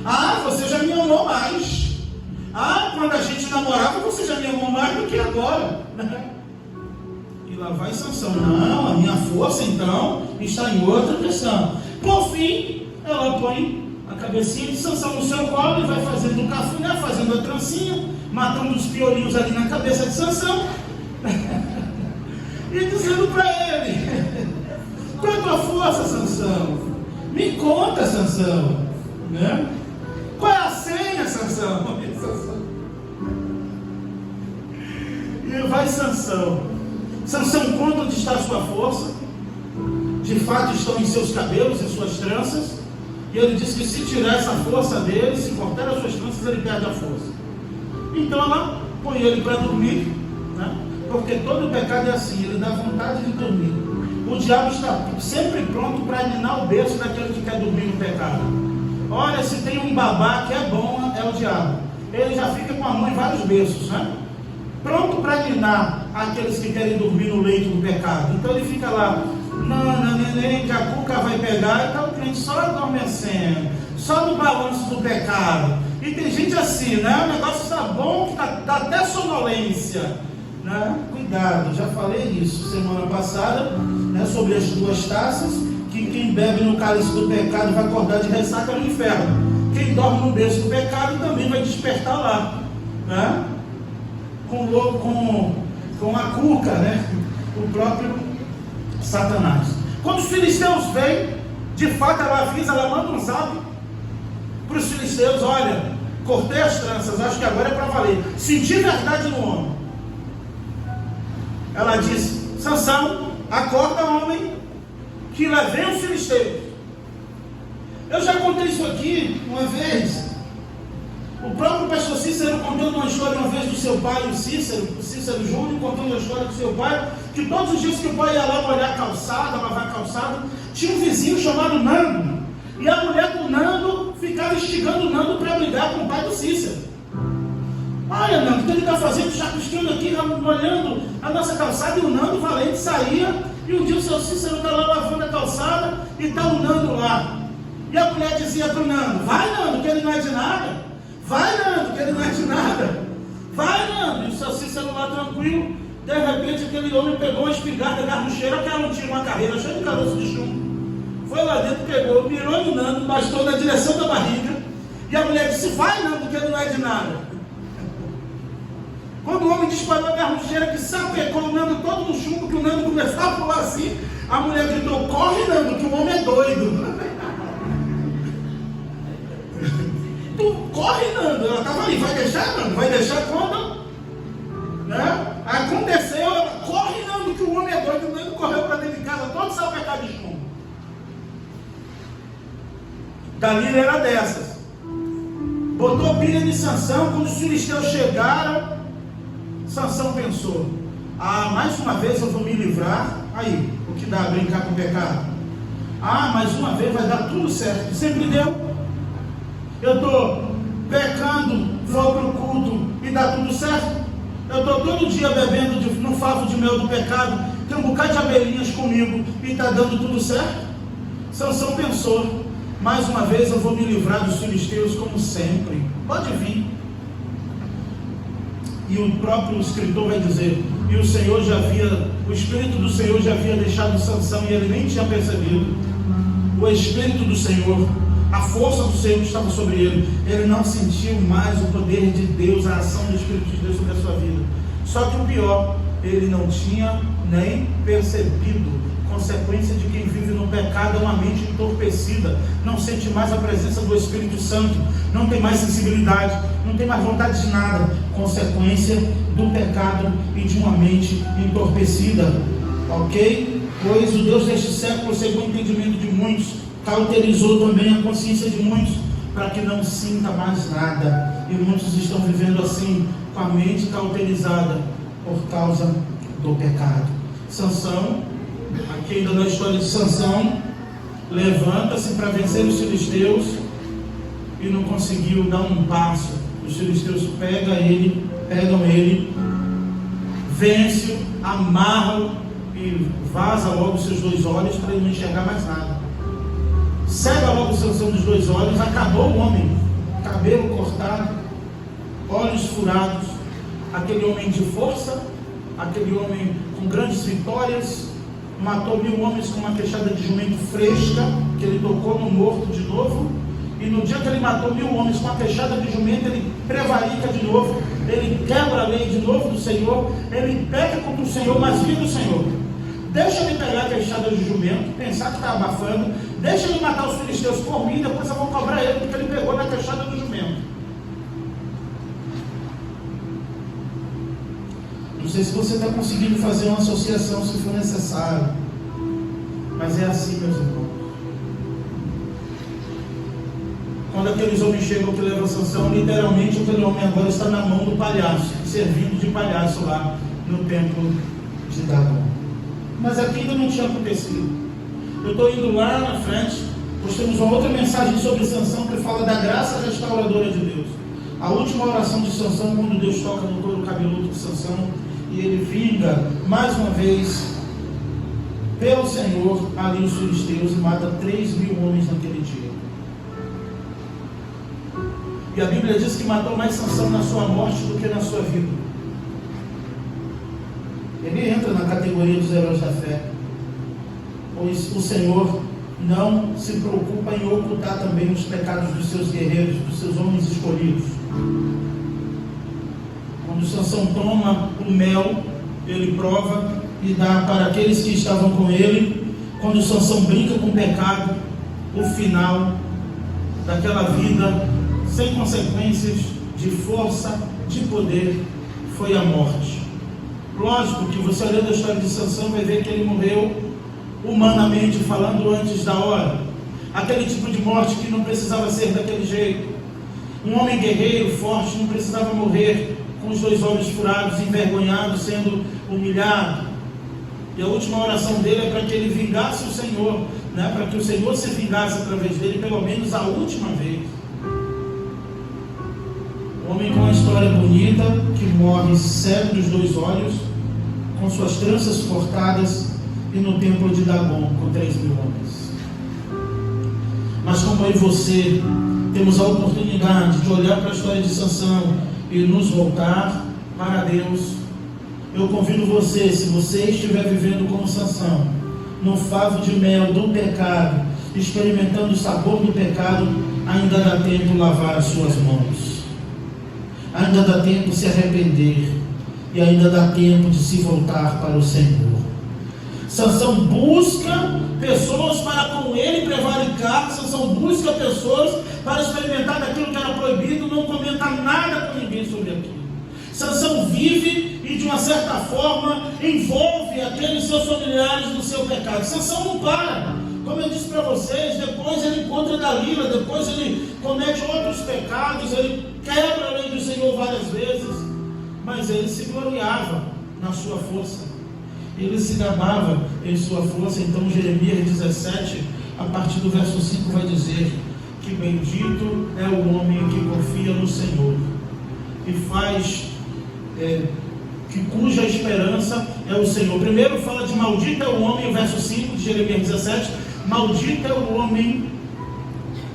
Ah, você já me amou mais. Ah, quando a gente namorava, você já me amou mais do que agora. E lá vai Sansão: não, a minha força então está em outra questão. Por fim, ela põe a cabecinha de Sansão no seu colo e vai fazendo o cafuné, fazendo a trancinha, matando os piolinhos ali na cabeça de Sansão e dizendo para ele: qual é a tua força, Sansão? Me conta, Sansão, né? Qual é a senha, Sansão? E vai Sansão. Sansão conta onde está a sua força. De fato estão em seus cabelos, em suas tranças. E ele diz que se tirar essa força dele, se cortar as suas tranças, ele perde a força. Então ela põe ele para dormir, né? Porque todo pecado é assim, ele dá vontade de dormir. O diabo está sempre pronto para ninar o berço daquele que quer dormir no pecado. Olha, se tem um babá que é bom, é o diabo. Ele já fica com a mão em vários berços, né? Pronto para ninar aqueles que querem dormir no leito do pecado. Então ele fica lá: não, neném, que a cuca vai pegar. E está o crente só adormecendo, só no balanço do pecado. E tem gente assim, né? O negócio está bom, que dá até sonolência, né? Cuidado, já falei isso semana passada, né, sobre as duas taças, que quem bebe no cálice do pecado vai acordar de ressaca no inferno. Quem dorme no berço do pecado também vai despertar lá, né? Com a cuca, né? O próprio Satanás. Quando os filisteus vêm, de fato ela avisa, ela manda um zap para os filisteus: olha, cortei as tranças, acho que agora é para valer. Senti verdade no homem. Ela diz: Sansão, acorda, homem, que lá vem os filisteus. Eu já contei isso aqui uma vez. O próprio pastor Cícero contando uma história uma vez do seu pai, o Cícero Júnior, contando a história do seu pai, que todos os dias que o pai ia lá molhar a calçada, lavar a calçada, tinha um vizinho chamado Nando. E a instigando o Nando para brigar com o pai do Cícero. Olha, Nando, o que ele está fazendo? Já custando aqui, molhando a nossa calçada. E o Nando valente saía. E um dia o seu Cícero está lá lavando a calçada e está o Nando lá. E a mulher dizia para o Nando: vai, Nando, que ele não é de nada. Vai, Nando, que ele não é de nada. Vai, Nando. E o seu Cícero lá tranquilo. De repente aquele homem pegou uma espingarda garrucheira, que ela não tinha uma carreira cheia de caroço de chumbo. Foi lá dentro, pegou, mirou no Nando, bastou na direção da barriga. E a mulher disse: vai, Nando, que ele não é de nada. Quando o homem disparou a garrucheira, que sapecou o Nando todo no chumbo, que o Nando começou a pular assim, a mulher gritou: corre, Nando, que o homem é doido. Tu corre, Nando. Ela estava ali: vai deixar, Nando? Vai deixar quando? Né? Aconteceu, ela: corre, Nando, que o homem é doido. O Nando correu para dentro de casa, todo sapecado de chumbo. Dalila era dessas. Botou pilha de Sansão. Quando os filisteus chegaram, Sansão pensou: ah, mais uma vez eu vou me livrar. Aí, o que dá brincar com o pecado? Ah, mais uma vez vai dar tudo certo. Sempre deu. Eu estou pecando, vou para o culto e dá tudo certo. Eu estou todo dia bebendo no favo de mel do pecado, tem um bocado de abelhinhas comigo e está dando tudo certo. Sansão pensou: mais uma vez eu vou me livrar dos filisteus como sempre. Pode vir. E o próprio escritor vai dizer: e o Espírito do Senhor já havia deixado Sansão e ele nem tinha percebido. O Espírito do Senhor, a força do Senhor que estava sobre ele não sentiu mais o poder de Deus, a ação do Espírito de Deus sobre a sua vida. Só que o pior, ele não tinha nem percebido. Consequência de quem vive no pecado é uma mente entorpecida, não sente mais a presença do Espírito Santo, não tem mais sensibilidade, não tem mais vontade de nada. Consequência do pecado e de uma mente entorpecida, ok? Pois o Deus deste século cegou o entendimento de muitos, cauterizou também a consciência de muitos, para que não sinta mais nada. E muitos estão vivendo assim, com a mente cauterizada por causa do pecado. Sansão, aqui ainda na história de Sansão, levanta-se para vencer os filisteus e não conseguiu dar um passo. Os filisteus pegam ele, vence-o, amarram e vaza logo os seus 2 olhos para ele não enxergar mais nada. Cega logo Sansão dos 2 olhos, acabou o homem, cabelo cortado, olhos furados, aquele homem de força, aquele homem com grandes vitórias, matou 1000 homens com uma queixada de jumento fresca, que ele tocou no morto de novo. E no dia que ele matou 1000 homens com a queixada de jumento, ele prevarica de novo, ele quebra a lei de novo do Senhor, ele peca contra o Senhor, mas vive o Senhor. Deixa ele pegar a queixada de jumento, pensar que está abafando, deixa ele matar os filisteus por mim, depois eu vou cobrar ele, porque ele pegou na queixada do jumento. Não sei se você está conseguindo fazer uma associação, se for necessário, mas é assim, meus irmãos. Quando aqueles homens chegam que levam Sansão, literalmente aquele homem agora está na mão do palhaço, servindo de palhaço lá no templo de Dagom. Mas aqui ainda não tinha acontecido. Eu estou indo lá na frente, nós temos uma outra mensagem sobre Sansão que fala da graça restauradora de Deus. A última oração de Sansão, quando Deus toca no couro cabeludo de Sansão e ele vinga mais uma vez pelo Senhor ali os filisteus e mata 3.000 homens naquele dia. E a Bíblia diz que matou mais Sansão na sua morte do que na sua vida. Ele entra na categoria dos heróis da fé, pois o Senhor não se preocupa em ocultar também os pecados dos seus guerreiros, dos seus homens escolhidos. Quando Sansão toma o mel, ele prova e dá para aqueles que estavam com ele. Quando Sansão brinca com o pecado, o final daquela vida sem consequências, de força, de poder, foi a morte. Lógico que você olhando a história de Sansão vai ver que ele morreu humanamente falando antes da hora. Aquele tipo de morte que não precisava ser daquele jeito. Um homem guerreiro, forte, não precisava morrer com os 2 olhos furados, envergonhado, sendo humilhado. E a última oração dele é para que ele vingasse o Senhor, né? Para que o Senhor se vingasse através dele, pelo menos a última vez. Homem com uma história bonita, que morre cego dos 2 olhos, com suas tranças cortadas, e no templo de Dagon, com 3.000 homens. Mas como eu e você temos a oportunidade de olhar para a história de Sansão e nos voltar para Deus, eu convido você, se você estiver vivendo como Sansão, no favo de mel do pecado, experimentando o sabor do pecado, ainda dá tempo de lavar as suas mãos. Ainda dá tempo de se arrepender, e ainda dá tempo de se voltar para o Senhor. Sansão busca pessoas para com ele prevaricar. Sansão busca pessoas para experimentar daquilo que era proibido, não comenta nada com ninguém sobre aquilo. Sansão vive e de uma certa forma envolve aqueles seus familiares no seu pecado. Sansão não para. Como eu disse para vocês, depois ele encontra Dalila, depois ele comete outros pecados, ele quebra a lei do Senhor várias vezes, mas ele se gloriava na sua força, ele se gabava em sua força. Então Jeremias 17, a partir do verso 5, vai dizer que bendito é o homem que confia no Senhor e faz, cuja esperança é o Senhor. Primeiro fala de maldito é o homem, o verso 5 de Jeremias 17, maldito é o homem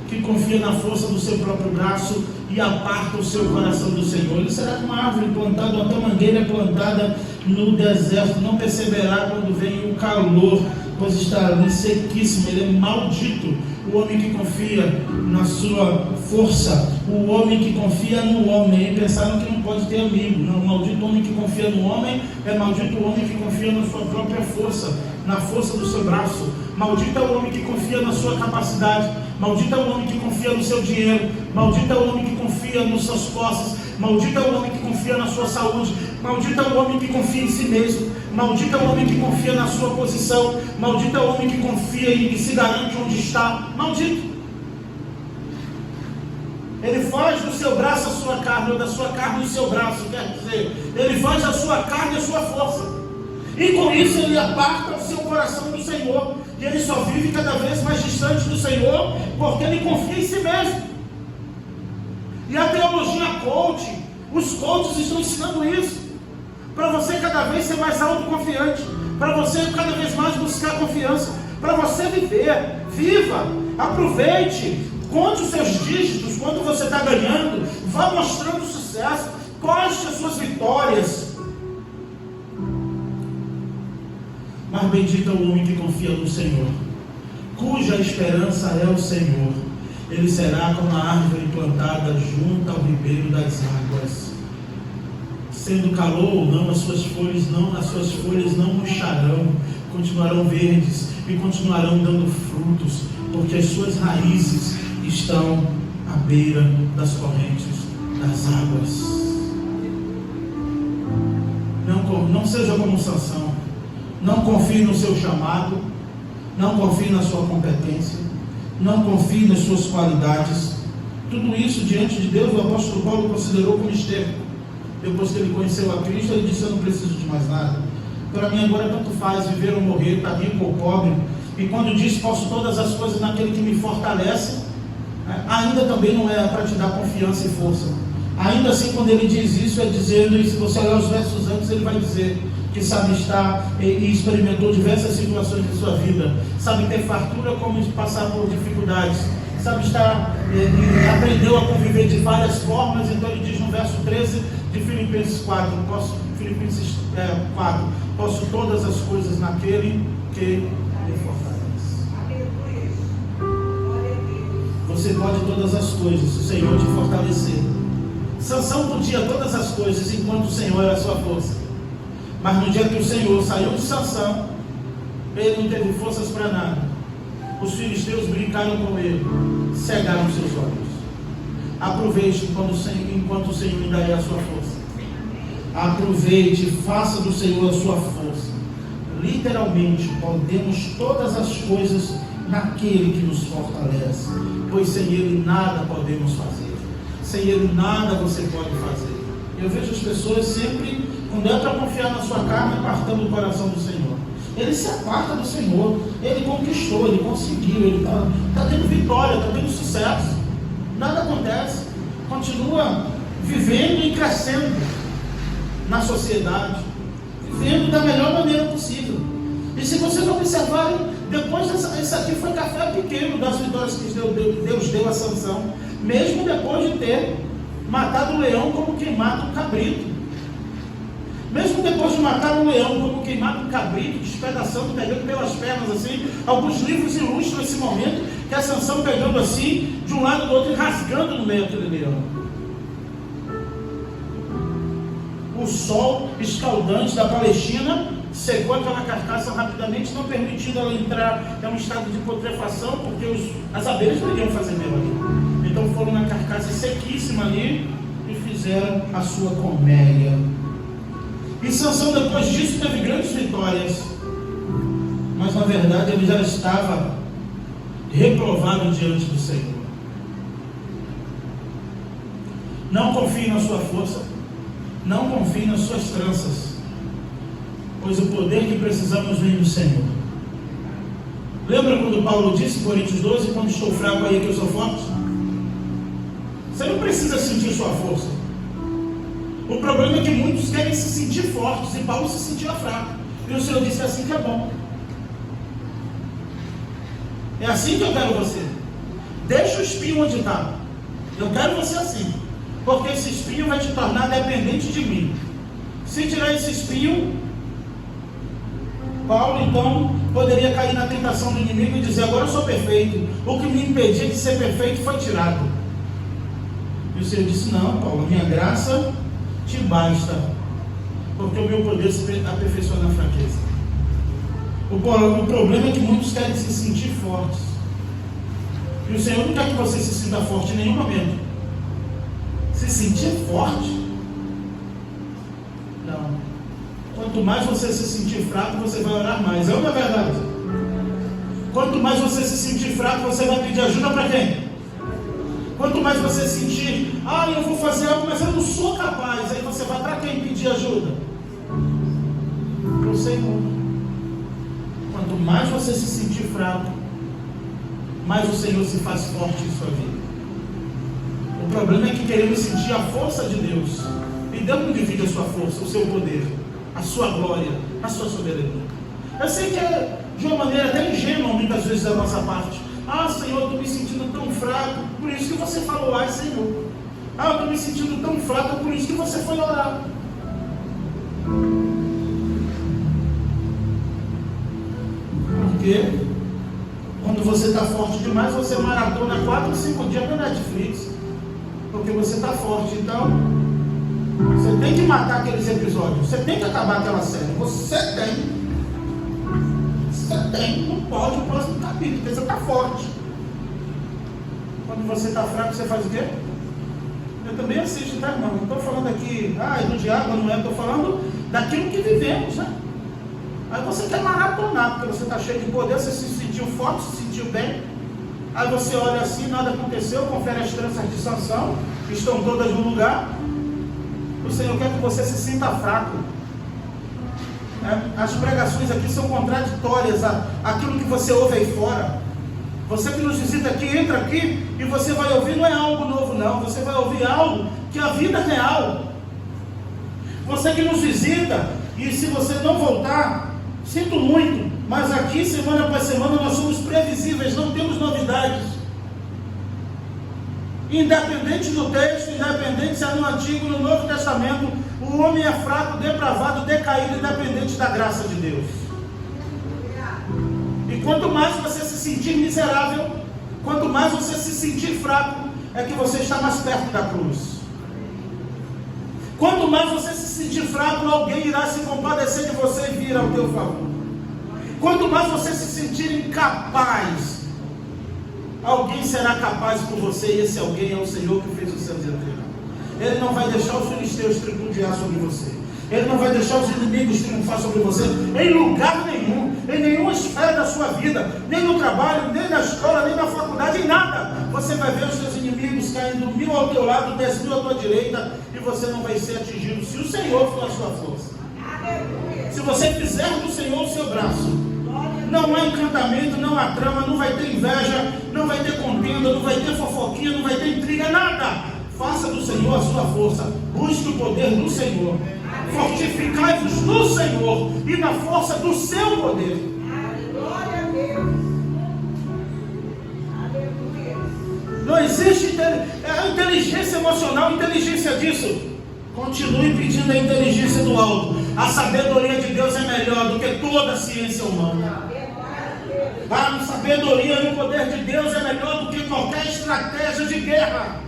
que confia na força do seu próprio braço e aparta o seu coração do Senhor. Ele será como uma árvore plantada, uma mangueira plantada no deserto, não perceberá quando vem o calor, pois está ali sequíssimo. Ele é maldito o homem que confia na sua força, o homem que confia no homem. E pensaram que não pode ter amigo. Não, maldito o homem que confia no homem, é maldito o homem que confia na sua própria força, na força do seu braço. Maldito é o homem que confia na sua capacidade. Maldito é o homem que confia no seu dinheiro. Maldito é o homem que confia nos seus posses. Maldito é o homem que confia na sua saúde. Maldito é o homem que confia em si mesmo. Maldito é o homem que confia na sua posição. Maldito é o homem que confia e se garante onde está. Maldito. Ele faz do seu braço a sua carne, ou da sua carne o seu braço. Quer dizer, ele faz da sua carne a sua força. E com isso ele aparta o seu coração do Senhor. E ele só vive cada vez mais distante do Senhor, porque ele confia em si mesmo. E a teologia coach, os coaches estão ensinando isso, para você cada vez ser mais autoconfiante, para você cada vez mais buscar confiança, para você viver, viva, aproveite, conte os seus dígitos, quando você está ganhando, vá mostrando sucesso, poste as suas vitórias. Mas bendito é o homem que confia no Senhor, cuja esperança é o Senhor. Ele será como a árvore plantada junto ao ribeiro das águas. Sendo calor ou não, as suas folhas não murcharão, continuarão verdes e continuarão dando frutos, porque as suas raízes estão à beira das correntes das águas. Não seja como Sansão. Não confie no seu chamado, não confie na sua competência, não confie nas suas qualidades. Tudo isso diante de Deus o apóstolo Paulo considerou como esterco. Depois que ele conheceu a Cristo, ele disse: eu não preciso de mais nada. Para mim agora tanto faz viver ou morrer, estar rico ou pobre. E quando diz posso todas as coisas naquele que me fortalece, ainda também não é para te dar confiança e força. Ainda assim, quando ele diz isso, é dizendo, e se você olhar os versos antes, ele vai dizer que sabe estar e experimentou diversas situações de sua vida, sabe ter fartura como passar por dificuldades, sabe estar e aprendeu a conviver de várias formas. Então ele diz no verso 13 de Filipenses 4, posso todas as coisas naquele que me fortalece. Você pode todas as coisas se o Senhor te fortalecer. Sansão podia todas as coisas enquanto o Senhor era a sua força. Mas no dia que o Senhor saiu de Sansão, ele não teve forças para nada. Os filisteus brincaram com ele, cegaram seus olhos. Aproveite enquanto o Senhor ainda é a sua força. Aproveite, faça do Senhor a sua força. Literalmente, podemos todas as coisas naquele que nos fortalece, pois sem Ele nada podemos fazer. Sem Ele nada você pode fazer. Eu vejo as pessoas sempre, quando é para confiar na sua carne, apartando o coração do Senhor. Ele se aparta do Senhor, ele conquistou, ele conseguiu, ele está tendo vitória, está tendo sucesso. Nada acontece, continua vivendo e crescendo na sociedade, vivendo da melhor maneira possível. E se vocês observarem, depois isso aqui foi café pequeno das vitórias que Deus deu a Sansão, mesmo depois de ter matado o leão como quem mata um cabrito. Mesmo depois de matar um leão como quem mata um cabrito, despedaçando, pegando pelas pernas assim, alguns livros ilustram esse momento, que a Sansão pegando assim, de um lado do outro e rasgando no meio daquele leão. O sol escaldante da Palestina secou aquela carcaça rapidamente, não permitindo ela entrar em um estado de putrefação, porque as abelhas não iriam fazer mel ali. Então foram na carcaça sequíssima ali e fizeram a sua colmeia. E Sansão, depois disso, teve grandes vitórias, mas na verdade ele já estava reprovado diante do Senhor. Não confie na sua força, não confie nas suas tranças, pois o poder que precisamos vem do Senhor. Lembra quando Paulo disse em Coríntios 12, quando estou fraco aí que eu sou forte? Você não precisa sentir sua força. O problema é que muitos querem se sentir fortes, e Paulo se sentia fraco, e o Senhor disse: é assim que é bom, é assim que eu quero você. Deixa o espinho onde está, eu quero você assim, porque esse espinho vai te tornar dependente de mim. Se tirar esse espinho, Paulo então poderia cair na tentação do inimigo e dizer: agora eu sou perfeito, o que me impedia de ser perfeito foi tirado. E o Senhor disse: não, Paulo, minha graça te basta, porque o meu poder se aperfeiçoa na fraqueza. O problema é que muitos querem se sentir fortes, e o Senhor não quer que você se sinta forte em nenhum momento. Se sentir forte? Não. Quanto mais você se sentir fraco, você vai orar mais. É uma verdade. Quanto mais você se sentir fraco, você vai pedir ajuda para quem? Quanto mais você sentir: eu vou fazer algo, mas eu não sou capaz, aí você vai para quem pedir ajuda? Para o Senhor. Quanto mais você se sentir fraco, mais o Senhor se faz forte em sua vida. O problema é que queremos sentir a força de Deus, e Deus não divide a sua força, o seu poder, a sua glória, a sua soberania. Eu sei que é de uma maneira até ingênua muitas vezes da nossa parte: Senhor, eu estou me sentindo tão fraco, por isso que você falou: Senhor. Eu estou me sentindo tão fraco, por isso que você foi orar. Porque quando você está forte demais, você maratona 4 ou 5 dias na Netflix, porque você está forte. Então você tem que matar aqueles episódios, você tem que acabar aquela série. Você tem, não pode o próximo capítulo, porque você está forte. Quando você está fraco, você faz o quê? Eu também assisto, tá, irmão? Não estou falando aqui do diabo, não é? Estou falando daquilo que vivemos, né? Aí você quer maratonar, porque você está cheio de poder, você se sentiu forte, se sentiu bem. Aí você olha assim, nada aconteceu, confere as tranças de Sansão, estão todas no lugar. O Senhor quer que você se sinta fraco. As pregações aqui são contraditórias àquilo que você ouve aí fora. Você que nos visita aqui, entra aqui e você vai ouvir, não é algo novo não, você vai ouvir algo que é a vida real. Você que nos visita, e se você não voltar, sinto muito, mas aqui semana após semana nós somos previsíveis, não temos novidades. Independente do texto, independente se é no Antigo ou no Novo Testamento, o homem é fraco, depravado, decaído, independente da graça de Deus. E quanto mais você se sentir miserável, quanto mais você se sentir fraco, é que você está mais perto da cruz. Quanto mais você se sentir fraco, alguém irá se compadecer de você e vir ao teu favor. Quanto mais você se sentir incapaz, alguém será capaz por você, e esse alguém é o Senhor que fez os céus e a terra. Ele não vai deixar os filisteus tripudiar sobre você. Ele não vai deixar os inimigos triunfar sobre você em lugar nenhum, em nenhuma esfera da sua vida, nem no trabalho, nem na escola, nem na faculdade, em nada. Você vai ver os seus inimigos caindo 1000 ao teu lado, 10.000 à tua direita, e você não vai ser atingido se o Senhor for a sua força. Se você fizer do Senhor o seu braço, não há encantamento, não há trama, não vai ter inveja, não vai ter contenda, não vai ter fofoquinha, não vai ter intriga, nada. Faça do Senhor a sua força. Busque o poder do Senhor. Fortificai-vos no Senhor e na força do seu poder. Glória a Deus. Aleluia. Não existe inteligência emocional, inteligência disso. Continue pedindo a inteligência do alto. A sabedoria de Deus é melhor do que toda a ciência humana. A sabedoria e o poder de Deus é melhor do que qualquer estratégia de guerra.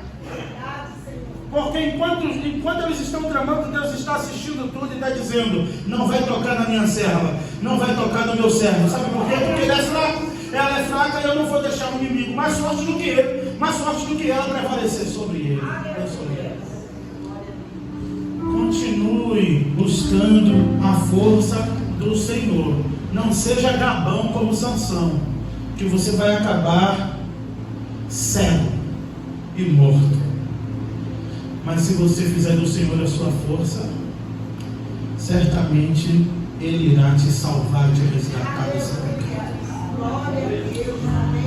Porque enquanto eles estão tramando, Deus está assistindo tudo e está dizendo: não vai tocar na minha serva, não vai tocar no meu servo. Sabe por quê? Porque ele é fraco. Ela é fraca e eu não vou deixar o inimigo mais forte do que ele, mais forte do que ela, prevalecer sobre ele. Continue buscando a força do Senhor. Não seja gabão como Sansão, que você vai acabar cego e morto. Mas se você fizer do Senhor a sua força, certamente Ele irá te salvar e te resgatar desse pecado.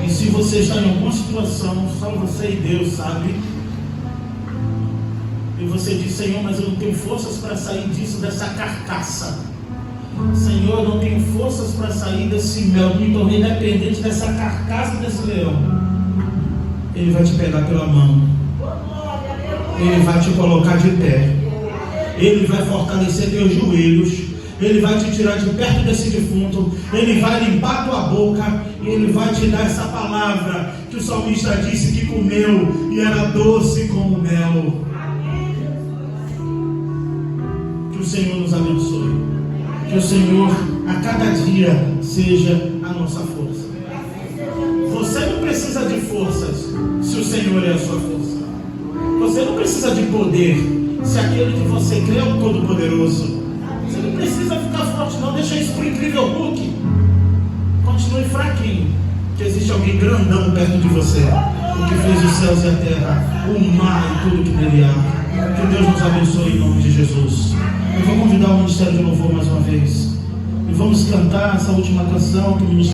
E se você está em alguma situação, só você e Deus sabe, e você diz: Senhor, mas eu não tenho forças para sair disso, dessa carcaça. Senhor, eu não tenho forças para sair desse mel, me tornei dependente dessa carcaça desse leão. Ele vai te pegar pela mão. Ele vai te colocar de pé. Ele vai fortalecer teus joelhos. Ele vai te tirar de perto desse defunto. Ele vai limpar tua boca. E Ele vai te dar essa palavra que o salmista disse que comeu e era doce como mel. Que o Senhor nos abençoe. Que o Senhor a cada dia seja a nossa força. Você não precisa de forças se o Senhor é a sua força. Você não precisa de poder se aquele que você crê é o Todo-Poderoso. Você não precisa ficar forte, não. Deixa isso para o incrível Hulk. Continue fraquinho, que existe alguém grandão perto de você, o que fez os céus e a terra, o mar e tudo que nele há. Que Deus nos abençoe em nome de Jesus. Eu vou convidar o Ministério de Louvor mais uma vez e vamos cantar essa última canção que o Ministério